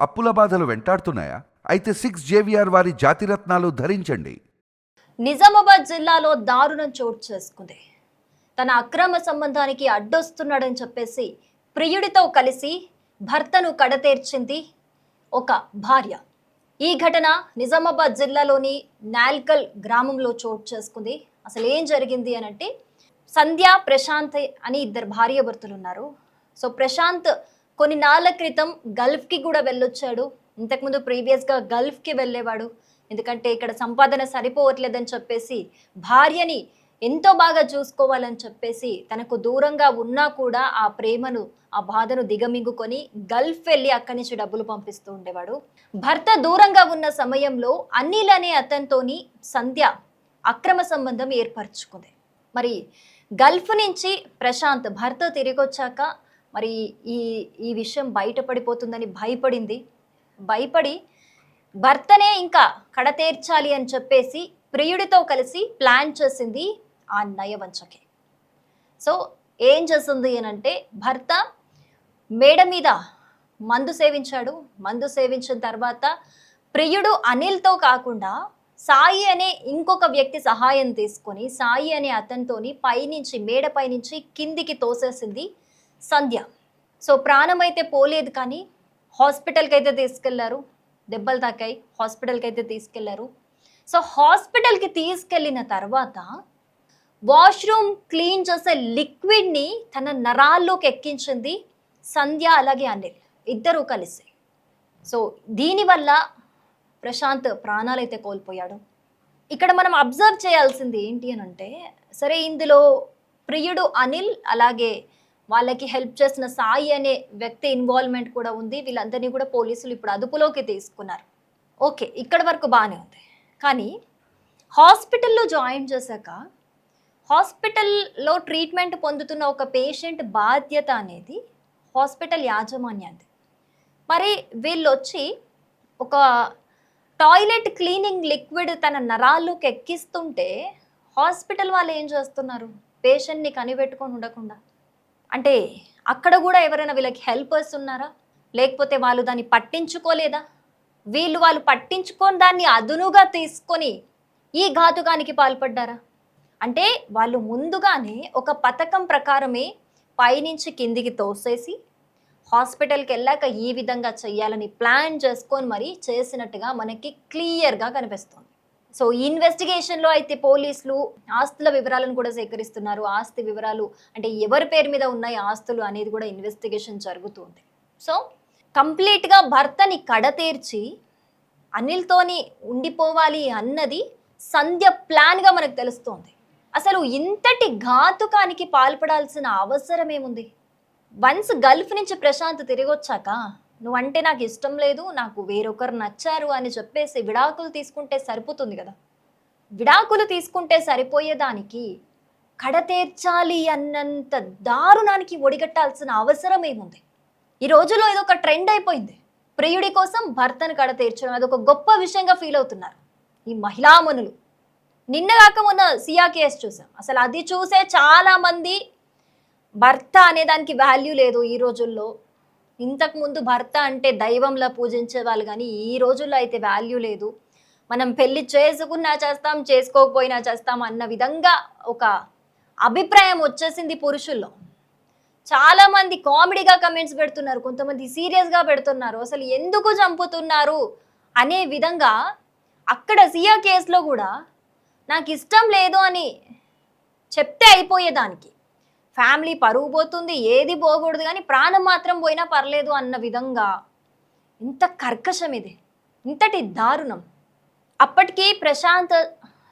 అప్పుల బాధలు వెంటాడుతున్నాయా? అయితే 6 JVR వారి జాతిరత్నాలు ధరించండి. నిజామాబాద్ జిల్లాలో దారుణం చోటు చేసుకుంది. తన అక్రమ సంబంధానికి అడ్డొస్తున్నాడని చెప్పేసి ప్రియుడితో కలిసి భర్తను కడతేర్చింది ఒక భార్య. ఈ ఘటన నిజామాబాద్ జిల్లాలోని నాల్కల్ గ్రామంలో చోటు చేసుకుంది. అసలు ఏం జరిగింది అనంటే, సంధ్య, ప్రశాంత్ అని ఇద్దరు భార్యాభర్తలు ఉన్నారు. సో ప్రశాంత్ కొన్ని నాళ్ళ క్రితం గల్ఫ్కి కూడా వెళ్ళొచ్చాడు. ఇంతకుముందు ప్రీవియస్గా గల్ఫ్కి వెళ్ళేవాడు. ఎందుకంటే ఇక్కడ సంపాదన సరిపోవట్లేదని చెప్పేసి భార్యని ఎంతో బాగా చూసుకోవాలని చెప్పేసి తనకు దూరంగా ఉన్నా కూడా ఆ ప్రేమను, ఆ బాధను దిగమింగుకొని గల్ఫ్ వెళ్ళి అక్కడి నుంచి డబ్బులు పంపిస్తూ ఉండేవాడు. భర్త దూరంగా ఉన్న సమయంలో అనిల్ అనే అతనితోని సంధ్య అక్రమ సంబంధం ఏర్పరచుకుంది. మరి గల్ఫ్ నుంచి ప్రశాంత్ భర్త తిరిగొచ్చాక మరి ఈ విషయం బయటపడిపోతుందని భయపడి భర్తనే ఇంకా కడతేర్చాలి అని చెప్పేసి ప్రియుడితో కలిసి ప్లాన్ చేసింది ఆ నయవంచకి. సో ఏం చేసింది అనంటే, భర్త మేడ మీద మందు సేవించాడు. మందు సేవించిన తర్వాత ప్రియుడు అనిల్తో కాకుండా సాయి అనే ఇంకొక వ్యక్తి సహాయం తీసుకొని సాయి అనే అతనితోని పైనుంచి మేడపై నుంచి కిందికి తోసేసింది సంధ్య. సో ప్రాణం అయితే పోలేదు, కానీ హాస్పిటల్కి అయితే తీసుకెళ్లారు. దెబ్బలు తాకాయి, హాస్పిటల్కి అయితే తీసుకెళ్లారు. సో హాస్పిటల్కి తీసుకెళ్ళిన తర్వాత వాష్రూమ్ క్లీన్ చేసే లిక్విడ్ని తన నరాల్లోకి ఎక్కించింది సంధ్య, అలాగే అనిల్ ఇద్దరూ కలిసి. సో దీనివల్ల ప్రశాంత్ ప్రాణాలైతే కోల్పోయాడు. ఇక్కడ మనం అబ్జర్వ్ చేయాల్సింది ఏంటి అని అంటే, సరే ఇందులో ప్రియుడు అనిల్ అలాగే వాళ్ళకి హెల్ప్ చేసిన సాయి అనే వ్యక్తి ఇన్వాల్వ్మెంట్ కూడా ఉంది. వీళ్ళందరినీ కూడా పోలీసులు ఇప్పుడు అదుపులోకి తీసుకున్నారు. ఓకే, ఇక్కడ వరకు బాగానే ఉంది. కానీ హాస్పిటల్లో జాయిన్ చేశాక హాస్పిటల్లో ట్రీట్మెంట్ పొందుతున్న ఒక పేషెంట్ బాధ్యత అనేది హాస్పిటల్ యాజమాన్యాది. మరి వీళ్ళు వచ్చి ఒక టాయిలెట్ క్లీనింగ్ లిక్విడ్ తన నరాల్లోకి ఎక్కిస్తుంటే హాస్పిటల్ వాళ్ళు ఏం చేస్తున్నారు? పేషెంట్ని కనిపెట్టుకొని ఉండకుండా. అంటే అక్కడ కూడా ఎవరైనా వీళ్ళకి హెల్పర్స్ ఉన్నారా? లేకపోతే వాళ్ళు దాన్ని పట్టించుకోలేదా? వాళ్ళు పట్టించుకొని దాన్ని అదునుగా తీసుకొని ఈ ఘాతుకానికి పాల్పడ్డారా? అంటే వాళ్ళు ముందుగానే ఒక పథకం ప్రకారమే పైనుంచి కిందికి తోసేసి హాస్పిటల్కి వెళ్ళాక ఈ విధంగా చెయ్యాలని ప్లాన్ చేసుకొని మరి చేసినట్టుగా మనకి క్లియర్గా కనిపిస్తుంది. సో ఈ ఇన్వెస్టిగేషన్లో అయితే పోలీసులు ఆస్తుల వివరాలను కూడా సేకరిస్తున్నారు. ఆస్తి వివరాలు అంటే ఎవరి పేరు మీద ఉన్నాయి ఆస్తులు అనేది కూడా ఇన్వెస్టిగేషన్ జరుగుతుంది. సో కంప్లీట్గా భర్తని కడతీర్చి అనిల్తోని ఉండిపోవాలి అన్నది సంధ్య ప్లాన్గా మనకు తెలుస్తోంది. అసలు ఇంతటి ఘాతుకానికి పాల్పడాల్సిన అవసరం ఏముంది? వన్స్ గల్ఫ్ నుంచి ప్రశాంత్ తిరిగి వచ్చాక నువ్వంటే నాకు ఇష్టం లేదు, నాకు వేరొకరు నచ్చారు అని చెప్పేసి విడాకులు తీసుకుంటే సరిపోతుంది కదా. విడాకులు తీసుకుంటే సరిపోయేదానికి కడతేర్చాలి అన్నంత దారుణానికి ఒడిగట్టాల్సిన అవసరం ఏముంది? ఈ రోజుల్లో ఇది ఒక ట్రెండ్ అయిపోయింది. ప్రియుడి కోసం భర్తను కడతేర్చడం అదొక గొప్ప విషయంగా ఫీల్ అవుతున్నారు ఈ మహిళామణులు. నిన్నగాక మొన్న సియా కేసు చూసాం. అసలు అది చూసే చాలామంది భర్త అనేదానికి వాల్యూ లేదు ఈ రోజుల్లో. ఇంతకుముందు భర్త అంటే దైవంలా పూజించే వాళ్ళు, కానీ ఈ రోజుల్లో అయితే వాల్యూ లేదు. మనం పెళ్లి చేసుకున్నా చేస్తాం, చేసుకోకపోయినా చేస్తాం అన్న విధంగా ఒక అభిప్రాయం వచ్చేసింది పురుషుల్లో. చాలామంది కామెడీగా కమెంట్స్ పెడుతున్నారు, కొంతమంది సీరియస్గా పెడుతున్నారు. అసలు ఎందుకు చంపుతున్నారు అనే విధంగా. అక్కడ సియా కేసులో కూడా నాకు ఇష్టం లేదు అని చెప్తే అయిపోయేదానికి ఫ్యామిలీ పరువు పోతుంది, ఏది పోకూడదు, కానీ ప్రాణం మాత్రం పోయినా పర్లేదు అన్న విధంగా. ఇంత కర్కశం ఇది, ఇంతటి దారుణం. అప్పటికీ ప్రశాంత్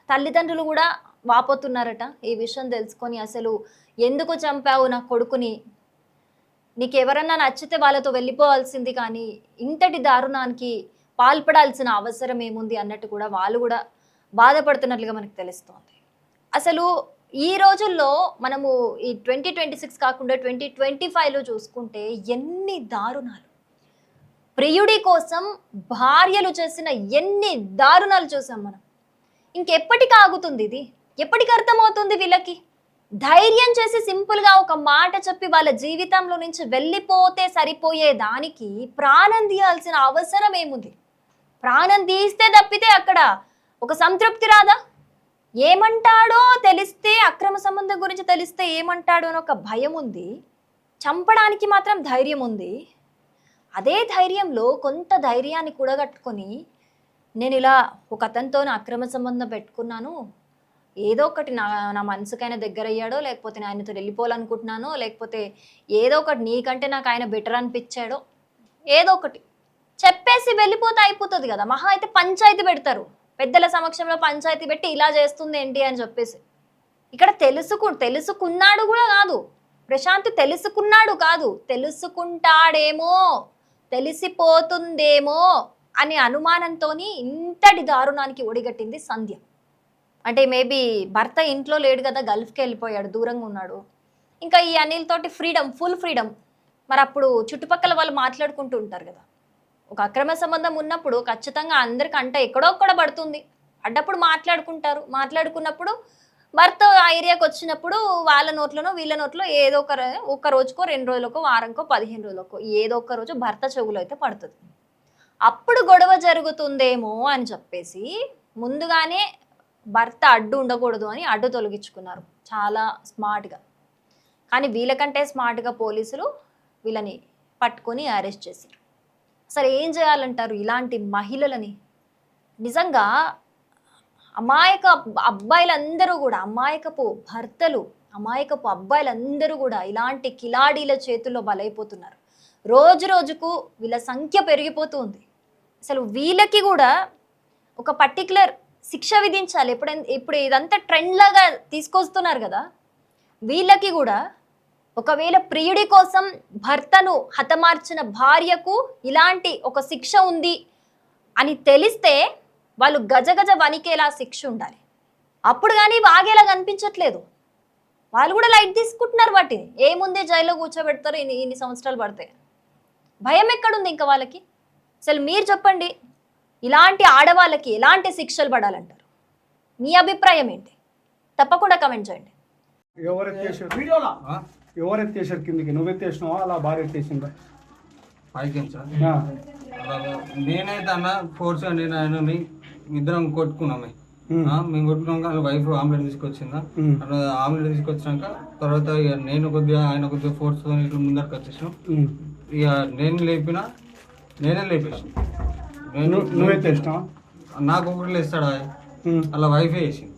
తల్లిదండ్రులు కూడా వాపోతున్నారట ఈ విషయం తెలుసుకొని. అసలు ఎందుకు చంపావు నా కొడుకుని? నీకు ఎవరన్నా నచ్చితే వాళ్ళతో వెళ్ళిపోవాల్సింది, కానీ ఇంతటి దారుణానికి పాల్పడాల్సిన అవసరం ఏముంది అన్నట్టు కూడా వాళ్ళు కూడా బాధపడుతున్నట్లుగా మనకు తెలుస్తోంది. అసలు ఈ రోజుల్లో మనము ఈ 2026 కాకుండా 2025లో చూసుకుంటే ఎన్ని దారుణాలు, ప్రియుడి కోసం భార్యలు చేసిన ఎన్ని దారుణాలు చూసాం మనం. ఇంకెప్పటికి ఆగుతుంది ఇది? ఎప్పటికి అర్థమవుతుంది వీళ్ళకి? ధైర్యం చేసి సింపుల్గా ఒక మాట చెప్పి వాళ్ళ జీవితంలో నుంచి వెళ్ళిపోతే సరిపోయే దానికి ప్రాణం తీయాల్సిన అవసరం ఏముంది? ప్రాణం తీస్తే తప్పితే అక్కడ ఒక సంతృప్తి రాదా? ఏమంటాడో తెలిస్తే, అక్రమ సంబంధం గురించి తెలిస్తే ఏమంటాడో అని ఒక భయం ఉంది, చంపడానికి మాత్రం ధైర్యం ఉంది. అదే ధైర్యంలో కొంత ధైర్యాన్ని కూడగట్టుకొని నేను ఇలా ఒక అతనితో అక్రమ సంబంధం పెట్టుకున్నాను, ఏదో ఒకటి నా మనసుకైనా దగ్గర అయ్యాడో, లేకపోతే నేను ఆయనతో వెళ్ళిపోవాలనుకుంటున్నానో, లేకపోతే ఏదో ఒకటి నీకంటే నాకు ఆయన బెటర్ అనిపించాడో, ఏదో ఒకటి చెప్పేసి వెళ్ళిపోతే అయిపోతుంది కదా. మహా అయితే పంచాయతీ పెడతారు, పెద్దల సమక్షంలో పంచాయతీ పెట్టి ఇలా చేస్తుంది ఏంటి అని చెప్పేసి. ఇక్కడ తెలుసుకున్నాడు కూడా కాదు ప్రశాంత్, తెలుసుకున్నాడు కాదు, తెలుసుకుంటాడేమో, తెలిసిపోతుందేమో అనే అనుమానంతో ఇంతటి దారుణానికి ఒడిగట్టింది సంధ్య. అంటే మేబీ భర్త ఇంట్లో లేడు కదా, గల్ఫ్కి వెళ్ళిపోయాడు, దూరంగా ఉన్నాడు. ఇంకా ఈ అనిల్ తోటి ఫుల్ ఫ్రీడమ్. మరి అప్పుడు చుట్టుపక్కల వాళ్ళు మాట్లాడుకుంటూ ఉంటారు కదా, ఒక అక్రమ సంబంధం ఉన్నప్పుడు ఖచ్చితంగా అందరికి అంట ఎక్కడో ఒక్కడ పడుతుంది. అడ్డప్పుడు మాట్లాడుకున్నప్పుడు భర్త ఆ ఏరియాకి వచ్చినప్పుడు వాళ్ళ నోట్లోనో వీళ్ళ నోట్లో ఏదో ఒక రోజుకో 2 రోజులకో వారంకో 15 రోజులకో ఏదో ఒక రోజు భర్త చెవులో అయితే పడుతుంది. అప్పుడు గొడవ జరుగుతుందేమో అని చెప్పేసి ముందుగానే భర్త అడ్డు ఉండకూడదు అని అడ్డు తొలగించుకున్నారు చాలా స్మార్ట్గా. కానీ వీళ్ళకంటే స్మార్ట్గా పోలీసులు వీళ్ళని పట్టుకొని అరెస్ట్ చేశారు. అసలు ఏం చేయాలంటారు ఇలాంటి మహిళలని? నిజంగా అమాయక అబ్బాయిలందరూ కూడా, అమాయకపు భర్తలు, అమాయకపు అబ్బాయిలందరూ కూడా ఇలాంటి కిలాడీల చేతుల్లో బలైపోతున్నారు. రోజు రోజుకు వీళ్ళ సంఖ్య పెరిగిపోతూ ఉంది. అసలు వీళ్ళకి కూడా ఒక పర్టికులర్ శిక్ష విధించాలి. ఇప్పుడు ఇదంతా ట్రెండ్ లాగా తీసుకొస్తున్నారు కదా, వీళ్ళకి కూడా ఒకవేళ ప్రియుడి కోసం భర్తను హతమార్చిన భార్యకు ఇలాంటి ఒక శిక్ష ఉంది అని తెలిస్తే వాళ్ళు గజగజ వణికేలా శిక్ష ఉండాలి. అప్పుడు కానీ ఆగేలా కనిపించట్లేదు. వాళ్ళు కూడా లైట్ తీసుకుంటున్నారు వాటిని. ఏముంది, జైల్లో కూర్చోబెడతారు, ఇన్ని సంవత్సరాలు పడతాయి. భయం ఎక్కడుంది ఇంకా వాళ్ళకి? అసలు మీరు చెప్పండి, ఇలాంటి ఆడవాళ్ళకి ఎలాంటి శిక్షలు పడాలంటారు? మీ అభిప్రాయం ఏంటి? తప్పకుండా కమెంట్ చేయండి. ఎవరెత్తేసారు కిందికి? నువ్వు ఎత్తేసినావా అలా భార్య ఎత్తేసిందా? పైకి నేనైతే అన్న ఫోర్స్ నేను ఆయనని ఇద్దరం కొట్టుకున్నామే. మేము కొట్టుకున్నాక వాళ్ళ వైఫ్ ఆమ్లెట్ తీసుకొచ్చిందా, ఆమ్లెట్ తీసుకొచ్చినాక తర్వాత ఇక నేను కొద్దిగా ఆయన కొద్దిగా ఫోర్స్ ఇట్లా ముందరికి వచ్చేసాం. ఇక నేనే లేపేసాను. నువ్వే తెచ్చినావా? నాకు ఒకటి లేస్తాడా, అలా వైఫే వేసింది.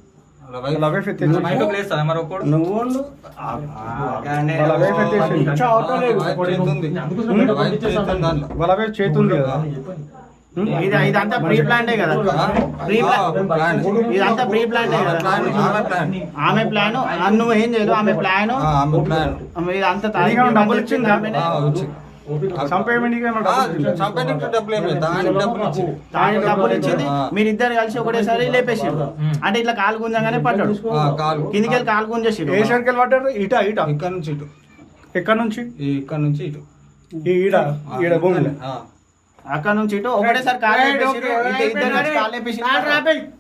చేతుంది కదా. ఇదంతా ప్రీ ప్లాన్డే కదా, ఇదంతా ప్రీ ప్లాన్డే కదా. ఆమె ప్లాన్ నువ్వు ఏం చేయదు, ఆమె ప్లాన్ ఇదంతా డబ్బులు ఇచ్చిందా? డబ్బులు ఇచ్చింది, మీరిద్దరు కలిసి ఒకటేసారి లేపేసి అంటే ఇట్లా కాలు గుంజంగానే పడ్డాడు. కిందికి వెళ్ళి కాలు గుంజేసి ఏ సైడ్కి వెళ్ళి పడ్డాడు? ఇక్కడ నుంచి ఇటు. ఎక్కడ నుంచి? ఇక్కడ నుంచి ఇటు. ఈడ భూమి అక్కడ నుంచి ఇటు ఒకటేసారి కాలు లేపేసి